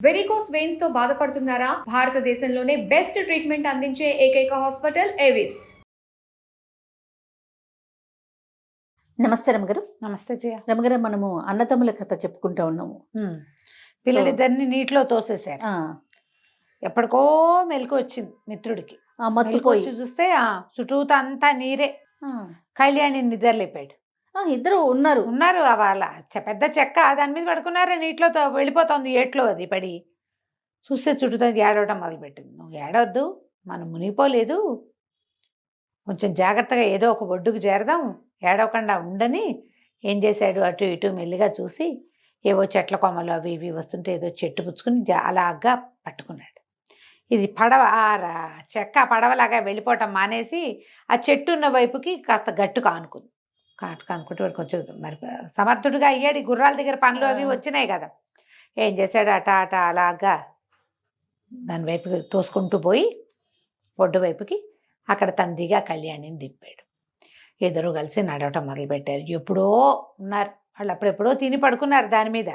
Varicose veins తో బాధపడుతున్నారా? భారతదేశంలోనే బెస్ట్ ట్రీట్మెంట్ అందించే ఏకైక హాస్పిటల్ ఏవిస్. నమస్తే రమగారు. నమస్తే జయ. రమగారు, మనము అన్నదమ్ముల కథ చెప్పుకుంటూ ఉన్నాము. పిల్లలిద్దరిని నీటిలో తోసేశారు. ఎప్పటికో మెలకు వచ్చింది మిత్రుడికి. మత్తుపోయి చూస్తే చుట్టూత అంతా నీరే. కళ్యాణి నిద్రలేపాడు. ఇద్దరు ఉన్నారు. వాళ్ళ పెద్ద చెక్క దాని మీద పడుకున్నారా, నీటిలో వెళ్ళిపోతుంది ఏట్లో. అది పడి చూస్తే చుట్టూతో ఏడవటం మొదలుపెట్టింది. నువ్వు ఏడవద్దు, మనం మునిగిపోలేదు, కొంచెం జాగ్రత్తగా ఏదో ఒక ఒడ్డుకు చేరదాం, ఏడవకుండా ఉండని ఏం చేశాడు, అటు ఇటు మెల్లిగా చూసి ఏవో చెట్ల కొమ్మలు అవి ఇవి వస్తుంటే ఏదో చెట్టు పుచ్చుకుని అలాగా పట్టుకున్నాడు. ఇది పడవ, చెక్క పడవలాగా వెళ్ళిపోవటం మానేసి ఆ చెట్టు ఉన్న వైపుకి కాస్త గట్టు కానుకుంది. కానుకుంటే వాడు కొంచెం మరి సమర్థుడిగా అయ్యాడు. గుర్రాల దగ్గర పనులు అవి వచ్చినాయి కదా. ఏం చేశాడు, అట అలాగా దాని వైపుకి తోసుకుంటూ పోయి ఒడ్డు వైపుకి అక్కడ తందిగా కళ్యాణిని దింపాడు. ఇద్దరు కలిసి నడవటం మొదలుపెట్టారు. ఎప్పుడో ఉన్నారు వాళ్ళు, అప్పుడెప్పుడో తిని పడుకున్నారు, దాని మీద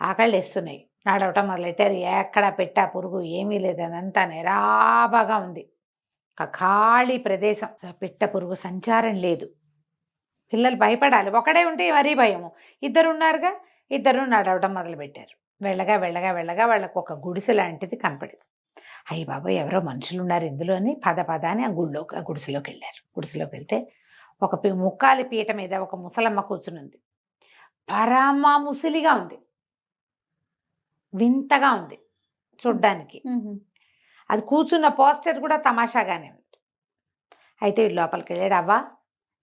ఆకళ్ళు వేస్తున్నాయి. నడవటం మొదలెట్టారు. ఎక్కడ పెట్టా పురుగు ఏమీ లేదు, అదంతా నిరాబాగా ఉంది. ఖాళీ ప్రదేశం, పిట్ట పురుగు సంచారం లేదు. పిల్లలు భయపడాలి, ఒకడే ఉంటే మరీ భయము. ఇద్దరు ఉన్నారుగా, ఇద్దరు నడవటం మొదలుపెట్టారు. వెళ్ళగా వెళ్ళగా వెళ్ళగా వాళ్ళకు ఒక గుడిసె లాంటిది కనపడింది. అయ్యి బాబాయ్, ఎవరో మనుషులు ఉన్నారు ఇందులో అని పద అని ఆ గుడిసెలోకి వెళ్ళారు. గుడిసెలోకి వెళ్తే ఒక ముక్కాలి పీట మీద ఒక ముసలమ్మ కూర్చుని ఉంది. పరమ ముసిలిగా ఉంది, వింతగా ఉంది చూడ్డానికి. అది కూర్చున్న పోస్టర్ కూడా తమాషాగానే ఉంది. అయితే వీడు లోపలికి వెళ్ళాడు. అవ్వా,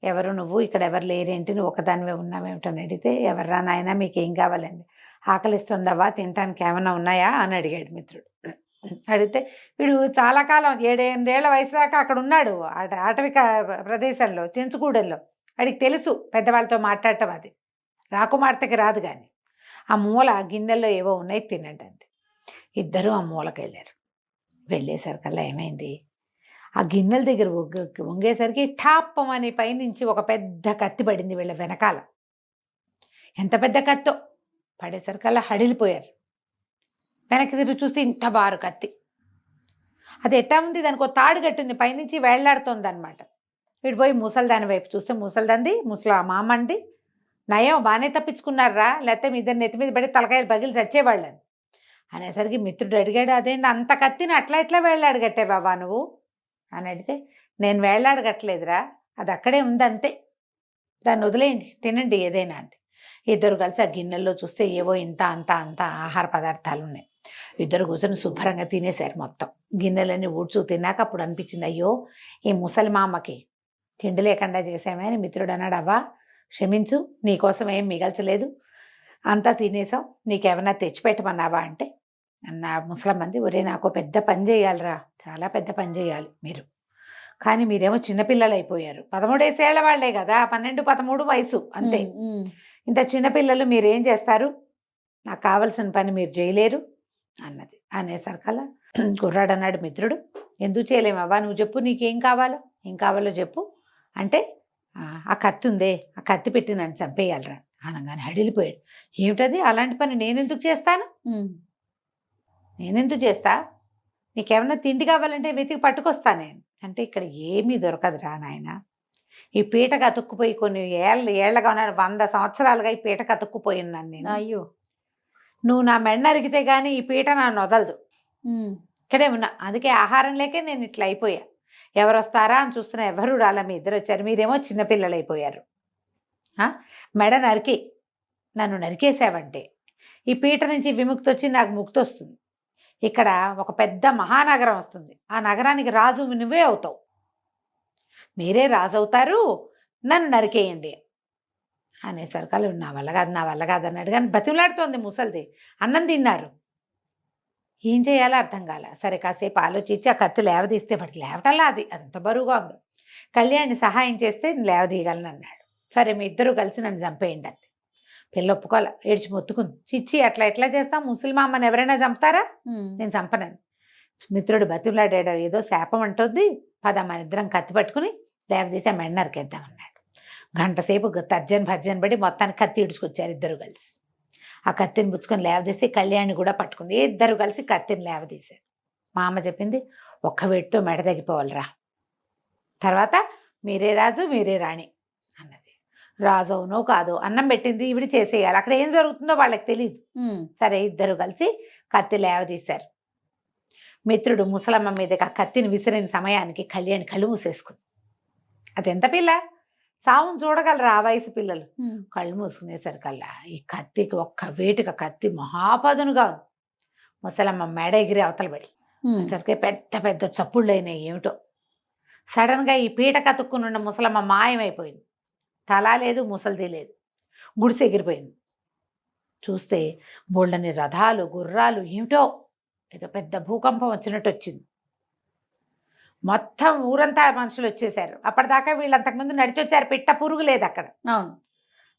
ఎవరు నువ్వు, ఇక్కడ ఎవరు లేరేంటి, నువ్వు ఒకదానివే ఉన్నావేమిటని అడిగితే, ఎవర్రా నాయన, మీకేం కావాలండి, ఆకలిస్తుందవ్వా, తినటానికి ఏమైనా ఉన్నాయా అని అడిగాడు మిత్రుడు. అడిగితే వీడు చాలా కాలం 7-8 ఏళ్ల వయసు దాకా అక్కడ ఉన్నాడు, ఆటవిక ప్రదేశంలో, చెంచుకూడల్లో. వాడికి తెలుసు పెద్దవాళ్ళతో మాట్లాడటం, అది రాకుమార్తెకి రాదు. కానీ ఆ మూల గిన్నెల్లో ఏవో ఉన్నాయి, తినండి అంది. ఇద్దరు ఆ మూలకి వెళ్ళారు. వెళ్ళేసరికల్లా ఏమైంది, ఆ గిన్నెల దగ్గర వంగేసరికి ఠాప్పమని పైనుంచి ఒక పెద్ద కత్తి పడింది వీళ్ళ వెనకాల. ఎంత పెద్ద కత్తో పడేసరికల్లా హడిలిపోయారు. వెనక్కి తిరిగి చూస్తే ఇంత బారు కత్తి. అది ఎట్టా ఉంది, దానికి ఒక తాడు కట్టింది, పైనుంచి వేళ్లాడుతోంది అనమాట. వీడు పోయి ముసలిదాని వైపు చూస్తే ముసలిదంది, మామండి, నయం బాగానే తప్పించుకున్నారా, లేకపోతే మీ ఇద్దరు నెత్తి మీద పడి తలకాయలు పగిలి చచ్చేవాళ్ళని అనేసరికి మిత్రుడు అడిగాడు, అదేంటి అంత కత్తిని అట్లా ఎట్లా వేళ్లాడగట్టే బాబా నువ్వు అని అడిగితే, నేను వేళ్లాడగట్టలేదురా, అది అక్కడే ఉంది అంతే, దాన్ని వదిలేయండి, తినండి ఏదైనా అంతే. ఇద్దరు కలిసి ఆ గిన్నెల్లో చూస్తే ఏవో ఇంత అంత ఆహార పదార్థాలు ఉన్నాయి. ఇద్దరు కూర్చొని శుభ్రంగా తినేశారు మొత్తం. గిన్నెలన్నీ ఊడ్చు తిన్నాక అప్పుడు అనిపించింది, అయ్యో ఈ ముసలి మామకి తిండి లేకుండా చేసామే అని. మిత్రుడు అన్నాడు, అవ్వా క్షమించు, నీకోసం ఏం మిగల్చలేదు, అంతా తినేసాం, నీకేమన్నా తెచ్చిపెట్టమన్నావా అంటే అన్న ముసలమ్మంది, ఒరే నాకు పెద్ద పని చేయాలిరా, చాలా పెద్ద పని చేయాలి మీరు, కానీ మీరేమో చిన్నపిల్లలు అయిపోయారు, 13 ఏళ్ల వాళ్లే కదా, 12-13 వయసు అంతే, ఇంత చిన్నపిల్లలు మీరేం చేస్తారు, నాకు కావలసిన పని మీరు చేయలేరు అన్నది. అనేసరికల్లా కుర్రాడు అన్నాడు, మిత్రుడు ఎందుకు చేయలేమవ్వా, నువ్వు చెప్పు, నీకేం కావాలో, ఏం కావాలో చెప్పు అంటే, ఆ కత్తి ఉందే, ఆ కత్తి పెట్టి నన్ను చంపేయాలరా అనగానే హడిలిపోయాడు. ఏమిటది, అలాంటి పని నేనెందుకు చేస్తాను, నేనెందుకు చేస్తా, నీకేమన్నా తిండి కావాలంటే వెతికి పట్టుకొస్తా నేను అంటే, ఇక్కడ ఏమీ దొరకదురా నాయన, ఈ పీటకు అతుక్కుపోయి కొన్ని ఏళ్ళగా ఉన్నాను, 100 సంవత్సరాలుగా ఈ పీటకు అతుక్కుపోయి ఉన్నాను నేను. అయ్యో, నువ్వు నా మెడ అరిగితే కానీ ఈ పీట నన్ను వదలదు, ఇక్కడే ఉన్నా, అందుకే ఆహారం లేకే నేను ఇట్లా అయిపోయా, ఎవరు వస్తారా అని చూస్తున్నా, ఎవరు రాలా, మీ ఇద్దరు వచ్చారు, మీరేమో చిన్నపిల్లలు అయిపోయారు, మెడ నరికి నన్ను నరికేసావంటే ఈ పీట నుంచి విముక్తి వచ్చి నాకు ముక్తి వస్తుంది, ఇక్కడ ఒక పెద్ద మహానగరం వస్తుంది, ఆ నగరానికి రాజు నువ్వే అవుతావు, మీరే రాజు అవుతారు, నన్ను నరికేయండి అనేసరికలు నా వల్ల కాదు అన్నాడు. కానీ బతిమలాడుతోంది ముసలిది. అన్నం తిన్నారు, ఏం చేయాలో అర్థం కాల. సరే కాసేపు ఆలోచించి ఆ కత్తి లేవదీస్తే వాడికి లేవటల్లా, అదంత బరువుగా ఉంది. కళ్యాణి సహాయం చేస్తే లేవదీయగలను అన్నాడు. సరే మీ ఇద్దరు కలిసి నన్ను చంపేయండి అంతే. పిల్ల ఒప్పుకోవాలి, ఏడ్చి మొత్తుకుంది, చిచ్చి అట్లా ఎట్లా చేస్తాం, ముసలి అమ్మని ఎవరైనా చంపుతారా, నేను చంపనని. మిత్రుడు బతిమలాడాడు, ఏదో శాపం అంటుంది, పద మన ఇద్దరం కత్తి పట్టుకుని లేవదీసి ఆ మెడ నరికేద్దామన్నాడు. గంట సేపు తర్జన్ భర్జన్ పడి మొత్తానికి కత్తి ఇడుచుకొచ్చారు ఇద్దరు కలిసి. ఆ కత్తిని పుచ్చుకొని లేవదీసి కళ్యాణి కూడా పట్టుకుంది. ఇద్దరు కలిసి కత్తిని లేవదీశారు. మా అమ్మ చెప్పింది, ఒక్క వేటితో మెడ తగ్గిపోవాలిరా, తర్వాత మీరే రాజు మీరే రాణి అన్నది. రాజు అవునో కాదో అన్నం పెట్టింది, ఇవిడి చేసేయాలి, అక్కడ ఏం జరుగుతుందో వాళ్ళకి తెలియదు. సరే ఇద్దరు కలిసి కత్తి లేవదీశారు. మిత్రుడు ముసలమ్మ మీదకి ఆ కత్తిని విసిరిన సమయానికి కళ్యాణి కళ్ళు మూసేసుకుంది. అది ఎంత పిల్ల, చావును చూడగలరా ఆ వయసు పిల్లలు? కళ్ళు మూసుకునేసరికల్లా ఈ కత్తికి ఒక్క వేటుక కత్తి మహాపదునుగా ఉంది. ముసలమ్మ మెడ ఎగిరి అవతల పడి సరికి పెద్ద పెద్ద చప్పుళ్ళు అయినాయి. ఏమిటో సడన్గా ఈ పీట కతుక్కునున్న ముసలమ్మ మాయమైపోయింది. తల లేదు, ముసలిది లేదు, గుడిసె ఎగిరిపోయింది. చూస్తే బోళ్ళని రథాలు గుర్రాలు, ఏమిటో ఏదో పెద్ద భూకంపం వచ్చినట్టు వచ్చింది. మొత్తం ఊరంతా మనుషులు వచ్చేసారు. అప్పటిదాకా వీళ్ళు అంతకుముందు నడిచొచ్చారు, పిట్ట పురుగు లేదు అక్కడ. అవును.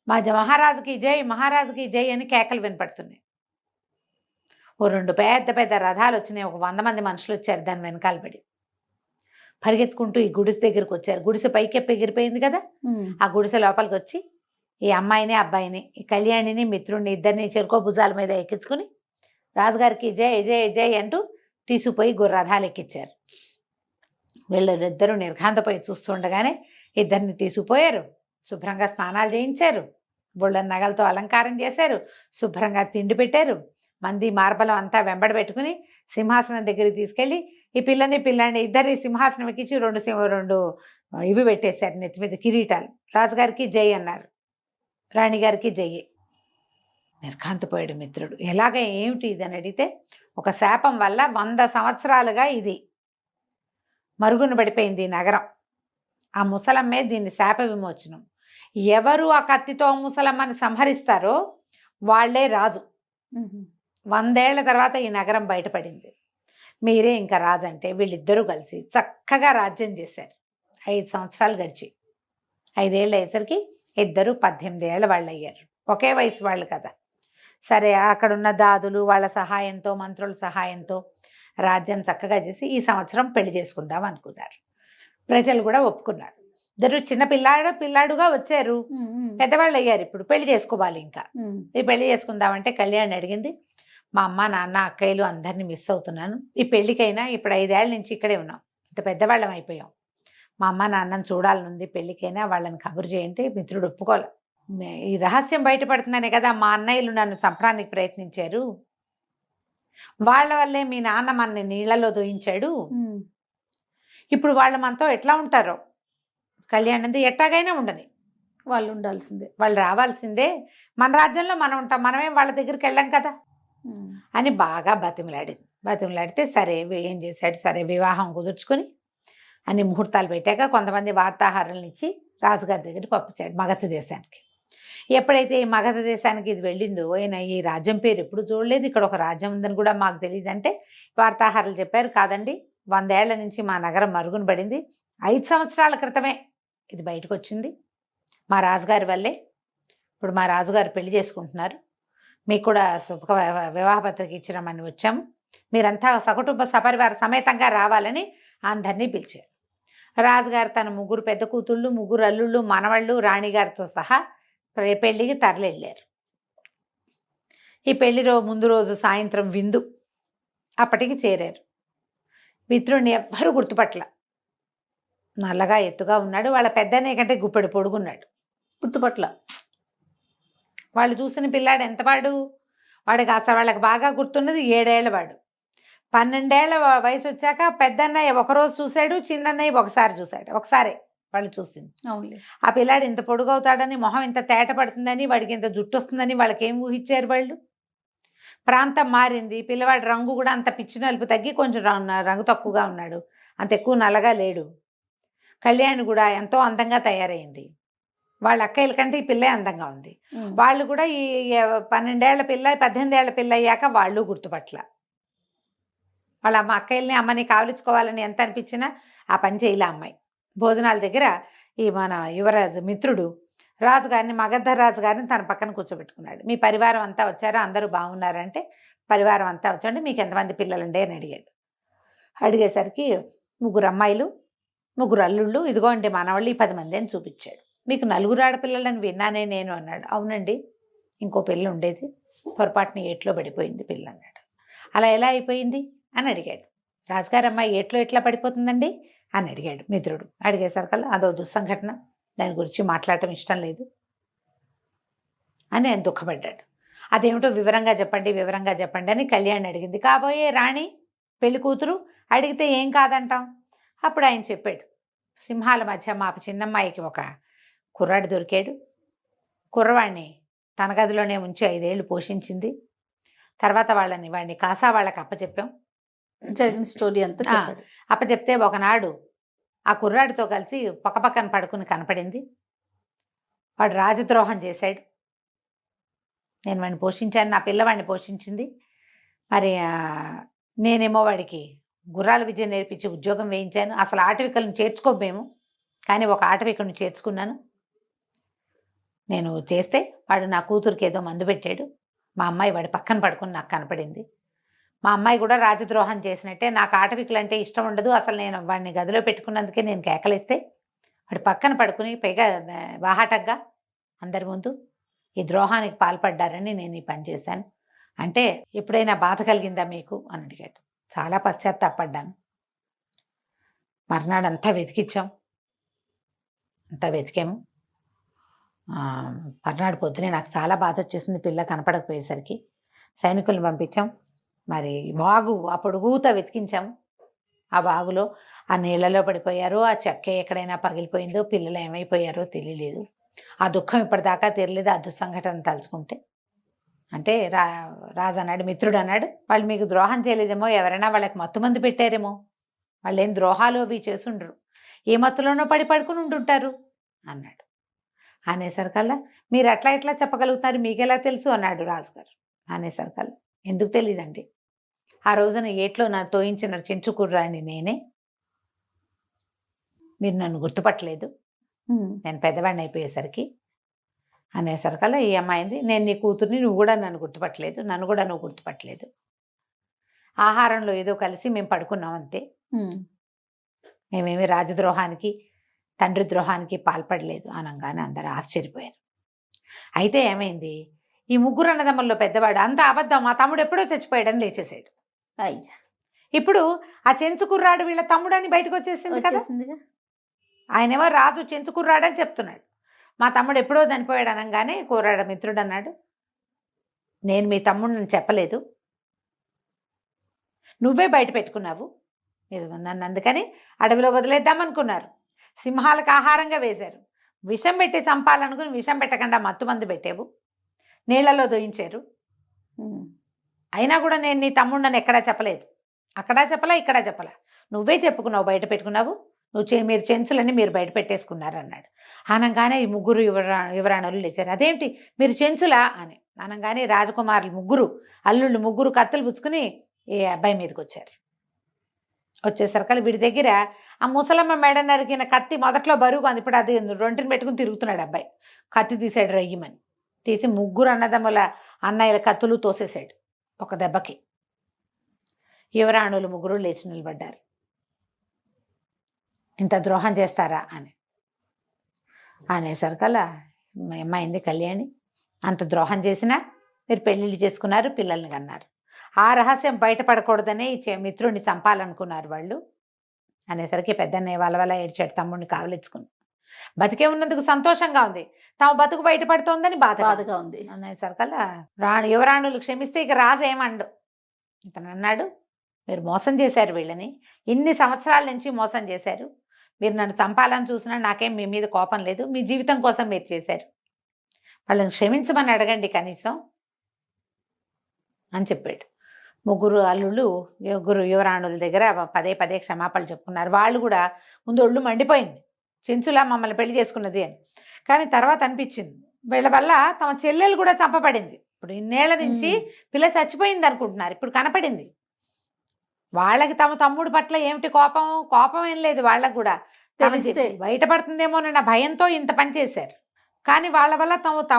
మా మహారాజుకి జై, మహారాజుకి జై అని కేకలు వినపడుతున్నాయి. ఓ 2 పెద్ద పెద్ద రథాలు వచ్చినాయి. ఒక 100 మంది మనుషులు వచ్చారు దాని వెనకాల పడి. పరిగెత్తుకుంటూ ఈ గుడిసె దగ్గరికి వచ్చారు. గుడిసె పైకెప్పి ఎగిరిపోయింది కదా, ఆ గుడిసె లోపలికి వచ్చి ఈ అమ్మాయిని అబ్బాయిని, ఈ కళ్యాణిని మిత్రుడిని ఇద్దరిని చెరుకో భుజాల మీద ఎక్కించుకుని రాజుగారికి జై జై జై అంటూ తీసుకుపోయి రథాలు ఎక్కించారు. వీళ్ళిద్దరూ నిర్ఘాంతపోయి చూస్తుండగానే ఇద్దరిని తీసుకుపోయారు. శుభ్రంగా స్నానాలు చేయించారు, బొళ్ళ నగలతో అలంకారం చేశారు, శుభ్రంగా తిండి పెట్టారు. మంది మార్బలం అంతా వెంబడి పెట్టుకుని సింహాసనం దగ్గరికి తీసుకెళ్ళి ఈ పిల్లాన్ని ఇద్దరిని సింహాసనం ఎక్కించి 2 ఇవి పెట్టేశారు, నెత్తి మీద కిరీటాలు. రాజుగారికి జై అన్నారు, రాణిగారికి జై. నిర్ఘాంతపోయాడు మిత్రుడు. ఎలాగ ఏమిటి ఇది అని అడిగితే, ఒక శాపం వల్ల 100 సంవత్సరాలుగా ఇది మరుగున పడిపోయింది ఈ నగరం. ఆ ముసలమ్మే దీన్ని శాప విమోచనం. ఎవరు ఆ కత్తితో ముసలమ్మని సంహరిస్తారో వాళ్లే రాజు. 100 ఏళ్ల తర్వాత ఈ నగరం బయటపడింది. మీరే ఇంకా రాజు అంటే వీళ్ళిద్దరూ కలిసి చక్కగా రాజ్యం చేశారు. 5 సంవత్సరాలు గడిచి 5 ఏళ్ళు అయ్యేసరికి ఇద్దరు 18 ఏళ్ళ వాళ్ళు అయ్యారు. ఒకే వయసు వాళ్ళు కదా. సరే అక్కడున్న దాదులు వాళ్ళ సహాయంతో, మంత్రుల సహాయంతో రాజ్యం చక్కగా చేసి ఈ సంవత్సరం పెళ్లి చేసుకుందాం అనుకున్నారు. ప్రజలు కూడా ఒప్పుకున్నారు. ఇద్దరు చిన్న పిల్లాడుగా వచ్చారు, పెద్దవాళ్ళు అయ్యారు. ఇప్పుడు పెళ్లి చేసుకోవాలి. ఇంకా ఈ పెళ్లి చేసుకుందామంటే కళ్యాణి అడిగింది, మా అమ్మ నాన్న అక్కయ్యలు అందరినీ మిస్ అవుతున్నాను. ఈ పెళ్లికైనా ఇప్పుడు 5 ఏళ్ల నుంచి ఇక్కడే ఉన్నాం, ఇంత పెద్దవాళ్ళం అయిపోయాం. మా అమ్మ నాన్నని చూడాలనుంది, పెళ్లికైనా వాళ్ళని కబురు చేయంటే మిత్రుడు ఒప్పుకోలే. ఈ రహస్యం బయటపడుతుందనే కదా మా అన్నయ్యలు నన్ను చంపడానికి ప్రయత్నించారు, వాళ్ళ వల్లే మీ నాన్న మనని నీళ్లలో దోయించాడు. ఇప్పుడు వాళ్ళు మనతో ఎట్లా ఉంటారో. కళ్యాణి ఎట్టాగైనా ఉండని, వాళ్ళు ఉండాల్సిందే, వాళ్ళు రావాల్సిందే. మన రాజ్యంలో మనం ఉంటాం, మనమేం వాళ్ళ దగ్గరికి వెళ్ళాం కదా అని బాగా బతిమలాడితే సరే ఏం చేశాడు, సరే వివాహం కుదుర్చుకొని అన్ని ముహూర్తాలు పెట్టాక కొంతమంది వార్తాహరులను ఇచ్చి రాజుగారి దగ్గరికి పంపించాడు మగధ దేశానికి. ఎప్పుడైతే ఈ మగధ దేశానికి ఇది వెళ్ళిందో, ఆయన ఈ రాజ్యం పేరు ఎప్పుడు చూడలేదు, ఇక్కడ ఒక రాజ్యం ఉందని కూడా మాకు తెలియదు అంటే వార్తాహరులు చెప్పారు, కాదండి 100 ఏళ్ల నుంచి మా నగరం మరుగున పడింది, 5 సంవత్సరాల క్రితమే ఇది బయటకు వచ్చింది, మా రాజుగారి వల్లే. ఇప్పుడు మా రాజుగారు పెళ్లి చేసుకుంటున్నారు, మీకు కూడా వివాహ పత్రిక ఇచ్చినామని వచ్చాము, మీరంతా సకుటుంబ సపరివార సమేతంగా రావాలని అందరినీ పిలిచారు. రాజుగారు తన 3 పెద్ద కూతుళ్ళు, 3 అల్లుళ్ళు, మనవళ్ళు, రాణిగారితో సహా పెళ్లికి తరలిళ్ళారు. ఈ పెళ్లిలో ముందు రోజు సాయంత్రం విందు, అప్పటికి చేరారు. మిత్రుడిని ఎవ్వరూ గుర్తుపట్ల. నల్లగా ఎత్తుగా ఉన్నాడు, వాళ్ళ పెద్దనే కంటే గుప్పెడు పొడుగున్నాడు. గుర్తుపట్ల. వాళ్ళు చూసిన పిల్లాడు ఎంత వాడికి అసలు వాళ్ళకి బాగా గుర్తున్నది 7 ఏళ్ల వాడు. 12 ఏళ్ల వయసు వచ్చాక పెద్దన్నయ్య ఒకరోజు చూశాడు, చిన్నన్నయ్య ఒకసారి చూశాడు, ఒకసారే వాళ్ళు చూసింది. ఆ పిల్లాడు ఇంత పొడుగవుతాడని, మొహం ఇంత తేట పడుతుందని, వాడికి ఇంత జుట్టు వస్తుందని వాళ్ళకి ఏం ఊహించారు వాళ్ళు. ప్రాంతం మారింది, పిల్లవాడి రంగు కూడా అంత పిచ్చి నలుపు తగ్గి కొంచెం రంగు తక్కువగా ఉన్నాడు, అంత ఎక్కువ నల్లగా లేడు. కళ్యాణి కూడా ఎంతో అందంగా తయారైంది, వాళ్ళ అక్కయ్యల కంటే ఈ పిల్లే అందంగా ఉంది. వాళ్ళు కూడా ఈ 12 ఏళ్ల పిల్ల 18 ఏళ్ల పిల్ల అయ్యాక వాళ్ళు గుర్తుపట్ల. వాళ్ళ అమ్మ అక్కయ్యల్ని అమ్మని కావలించుకోవాలని ఎంత అనిపించినా ఆ పని చేయలే అమ్మాయి. భోజనాల దగ్గర ఈ మన యువరాజు మిత్రుడు రాజుగారిని, మగధ రాజుగారిని తన పక్కన కూర్చోబెట్టుకున్నాడు. మీ పరివారం అంతా వచ్చారా, అందరూ బాగున్నారంటే పరివారం అంతా వచ్చాడు, మీకు ఎంతమంది పిల్లలండి అని అడిగాడు. అడిగేసరికి 3 అమ్మాయిలు, 3 అల్లుళ్ళు, ఇదిగో అండి మనవాళ్ళు ఈ 10 మంది అని చూపించాడు. మీకు 4 ఆడపిల్లలని విన్నానే నేను అన్నాడు. అవునండి, ఇంకో పిల్ల ఉండేది, పొరపాటున ఏట్లో పడిపోయింది పిల్ల అన్నాడు. అలా ఎలా అయిపోయింది అని అడిగాడు. రాజుగారు అమ్మాయి ఏట్లో ఎట్లా పడిపోతుందండి అని అడిగాడు మిత్రుడు. అడిగేసరికల్లా అదో దుస్సంఘటన, దాని గురించి మాట్లాడటం ఇష్టం లేదు అని ఆయన దుఃఖపడ్డాడు. అదేమిటో వివరంగా చెప్పండి అని కళ్యాణ్ అడిగింది. కాబోయే రాణి పెళ్లి కూతురు అడిగితే ఏం కాదంటాం. అప్పుడు ఆయన చెప్పాడు, సింహాల మధ్య మా చిన్నమ్మాయికి ఒక కుర్రాడు దొరికాడు. కుర్రవాడిని తన గదిలోనే ఉంచి 5 ఏళ్ళు పోషించింది. తర్వాత వాడిని కాసా వాళ్ళకి అప్పచెప్పాం. జరిగిన స్టోరీ అంతా చెప్పాడు. అప్పచెప్తే ఒకనాడు ఆ కుర్రాడితో కలిసి పక్కపక్కన పడుకుని కనపడింది. వాడు రాజద్రోహం చేశాడు. నేను వాడిని పోషించాను, నా పిల్లవాడిని పోషించింది. మరి నేనేమో వాడికి గుర్రాల విద్య నేర్పించి ఉద్యోగం వేయించాను. అసలు ఆటవికలను చేర్చుకోము మేము, కానీ ఒక ఆటవికను చేర్చుకున్నాను. నేను చేస్తే వాడు నా కూతురికి ఏదో మందు పెట్టాడు. మా అమ్మాయి వాడి పక్కన పడుకుని నాకు కనపడింది. మా అమ్మాయి కూడా రాజద్రోహం చేసినట్టే. నాకు ఆటవికులు అంటే ఇష్టం ఉండదు. అసలు నేను వాడిని గదిలో పెట్టుకున్నందుకే నేను కేకలిస్తే వాడి పక్కన పడుకుని పైగా వాహాటగ్గా అందరి ముందు ఈ ద్రోహానికి పాల్పడ్డారని నేను ఈ పని చేశాను. అంటే ఎప్పుడైనా బాధ కలిగిందా మీకు అని అడిగాడు. చాలా పశ్చాత్తాపడ్డాను. మర్నాడు అంతా వెతికించాం, అంతా వెతికాము. మర్నాడు పొద్దునే నాకు చాలా బాధ వచ్చేసింది పిల్ల కనపడకపోయేసరికి. సైనికులను పంపించాం. మరి వాగు ఆ పొడుగుతా వెతికించాము. ఆ వాగులో ఆ నీళ్ళలో పడిపోయారో, ఆ చెక్క ఎక్కడైనా పగిలిపోయిందో, పిల్లలు ఏమైపోయారో తెలియలేదు. ఆ దుఃఖం ఇప్పటిదాకా తెలియలేదు ఆ దుస్సంఘటన తలుచుకుంటే. అంటే రాజు అన్నాడు, మిత్రుడు అన్నాడు, వాళ్ళు మీకు ద్రోహం చేయలేదేమో, ఎవరైనా వాళ్ళకి మత్తు మందు పెట్టారేమో, వాళ్ళు ఏం ద్రోహాలు అవి చేసుండ్రు, ఏ మత్తులోనో పడుకుని ఉంటుంటారు అన్నాడు. అనేసరికల్లా మీరు అట్లా ఎట్లా చెప్పగలుగుతారు, మీకెలా తెలుసు అన్నాడు రాజుగారు. అనేసరికల్లా ఎందుకు తెలియదండి, ఆ రోజున ఏట్లో నా తోయించిన చెంచుకుర్రాన్ని నేనే, మీరు నన్ను గుర్తుపట్టలేదు, నేను పెద్దవాడిని అయిపోయేసరికి అనేసరికల్లా ఈ అమ్మాయింది, నేను నీ కూతుర్ని, నువ్వు కూడా నన్ను గుర్తుపట్టలేదు, నన్ను కూడా నువ్వు గుర్తుపట్టలేదు, ఆహారంలో ఏదో కలిసి మేము పడుకున్నాం అంతే, మేమేమి రాజద్రోహానికి తండ్రి ద్రోహానికి పాల్పడలేదు అనగానే అందరూ ఆశ్చర్యపోయారు. అయితే ఏమైంది, ఈ ముగ్గురు అన్నదమ్ముల్లో పెద్దవాడు అంత అబద్ధం, మా తమ్ముడు ఎప్పుడో చచ్చిపోయాడని లేచేసాడు. అయ్యా, ఇప్పుడు ఆ చెంచుకుర్రాడు వీళ్ళ తమ్ముడని బయటకు వచ్చేసింది కదా. ఆయనేమో రాజు చెంచుకుర్రాడని చెప్తున్నాడు, మా తమ్ముడు ఎప్పుడో చనిపోయాడు అనగానే కుర్రాడు మిత్రుడు అన్నాడు, నేను మీ తమ్ముడిని చెప్పలేదు, నువ్వే బయట పెట్టుకున్నావు, మీరు నన్ను అందుకని అడవిలో వదిలేద్దామనుకున్నారు, సింహాలకు ఆహారంగా వేశారు, విషం పెట్టి చంపాలనుకుని విషం పెట్టకుండా మత్తు మందు పెట్టేవు, నీళ్లలో దోయించారు, అయినా కూడా నేను నీ తమ్ముడిని ఎక్కడా చెప్పలేదు, అక్కడా చెప్పలా ఇక్కడా చెప్పలా, నువ్వే చెప్పుకున్నావు బయట పెట్టుకున్నావు, మీరు చెంచులని మీరు బయట పెట్టేసుకున్నారు అన్నాడు. అనగానే ఈ ముగ్గురు యువరాణులు లేచారు. అదేంటి మీరు చెంచులా అని అనగానే రాజకుమారులు ముగ్గురు, అల్లుళ్ళు ముగ్గురు కత్తులు పుచ్చుకుని ఈ అబ్బాయి మీదకి వచ్చారు. వచ్చేసరికి వీడి దగ్గర ఆ ముసలమ్మ మెడ నరికిన కత్తి మొదట్లో బరువుగా ఉంది, ఇప్పుడు అది రొంటిని పెట్టుకుని తిరుగుతున్నాడు అబ్బాయి. కత్తి తీసాడు రయ్యమని, తీసి ముగ్గురు అన్నదమ్ముల అన్నయ్యల కత్తులు తోసేసాడు ఒక దెబ్బకి. యువరాణులు ముగ్గురు లేచి నిలబడ్డారు. ఇంత ద్రోహం చేస్తారా అని అనేసరికల్లా అమ్మాయింది కళ్యాణి, అంత ద్రోహం చేసినా మీరు పెళ్ళిళ్ళు చేసుకున్నారు, పిల్లల్ని కన్నారు, ఆ రహస్యం బయటపడకూడదని మిత్రుడిని చంపాలనుకున్నారు వాళ్ళు అనేసరికి పెద్దన్నయ్య వలవల ఏడ్చాడు, తమ్ముడిని కావలించుకుని. బతికే ఉన్నందుకు సంతోషంగా ఉంది, తమ బతుకు బయటపడుతోందని బాధగా ఉంది అనేసరికల్లా యువరాణులు క్షమిస్తే ఇక రాజు ఏమండు. ఇతను అన్నాడు, మీరు మోసం చేశారు వీళ్ళని, ఇన్ని సంవత్సరాల నుంచి మోసం చేశారు, మీరు నన్ను చంపాలని చూసినా నాకేం మీ మీద కోపం లేదు, మీ జీవితం కోసం మీరు చేశారు, వాళ్ళని క్షమించమని అడగండి కనీసం అని చెప్పాడు. ముగ్గురు అల్లుళ్ళు ముగ్గురు యువరాణుల దగ్గర పదే క్షమాపణలు చెప్పుకున్నారు. వాళ్ళు కూడా ముందు ఒళ్ళు మండిపోయింది, చెంచులా మమ్మల్ని పెళ్లి చేసుకున్నది అని. కానీ తర్వాత అనిపించింది వీళ్ళ వల్ల తమ చెల్లెలు కూడా చంపబడింది. ఇప్పుడు ఇన్నేళ్ల నుంచి పిల్ల చచ్చిపోయింది అనుకుంటున్నారు, ఇప్పుడు కనపడింది. వాళ్ళకి తమ తమ్ముడు పట్ల ఏమిటి కోపం ఏం లేదు, వాళ్ళకు కూడా బయటపడుతుందేమోనన్న భయంతో ఇంత పని చేశారు. కానీ వాళ్ళ వల్ల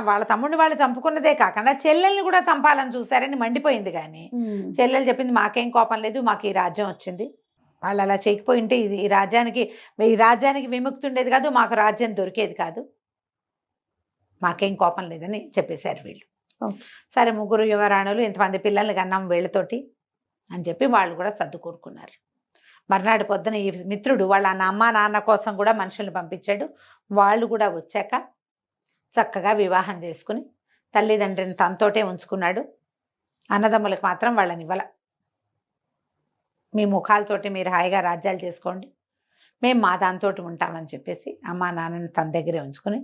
వాళ్ళ తమ్ముడిని వాళ్ళు చంపుకున్నదే కాకుండా చెల్లెల్ని కూడా చంపాలని చూశారని మండిపోయింది. కానీ చెల్లెలు చెప్పింది మాకేం కోపం లేదు, మాకు ఈ రాజ్యం వచ్చింది, వాళ్ళు అలా చేయకపోయింటే ఈ రాజ్యానికి విముక్తి ఉండేది కాదు, మాకు రాజ్యం దొరికేది కాదు, మాకేం కోపం లేదని చెప్పేశారు వీళ్ళు. Okay. సరే ముగ్గురు యువరాణులు ఇంతమంది పిల్లల్ని కన్నాం వీళ్ళతోటి అని చెప్పి వాళ్ళు కూడా సర్దుకూరుకున్నారు. మర్నాడు పొద్దున ఈ మిత్రుడు వాళ్ళ అమ్మ నాన్న కోసం కూడా మనుషుల్ని పంపించాడు. వాళ్ళు కూడా వచ్చాక చక్కగా వివాహం చేసుకుని తల్లిదండ్రిని తనతోటే ఉంచుకున్నాడు. అన్నదమ్ములకు మాత్రం వాళ్ళని ఇవ్వాల. మీ ముఖాలతోటి మీరు హాయిగా రాజ్యాలు చేసుకోండి, మేము మా దాంతో ఉంటామని చెప్పేసి అమ్మా నాన్నని తన దగ్గరే ఉంచుకుని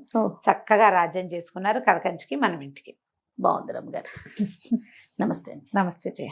చక్కగా రాజ్యం చేసుకున్నారు. కథకంచికి మనం ఇంటికి. బాగుంది రమ్మ గారు. నమస్తే. నమస్తే జయ.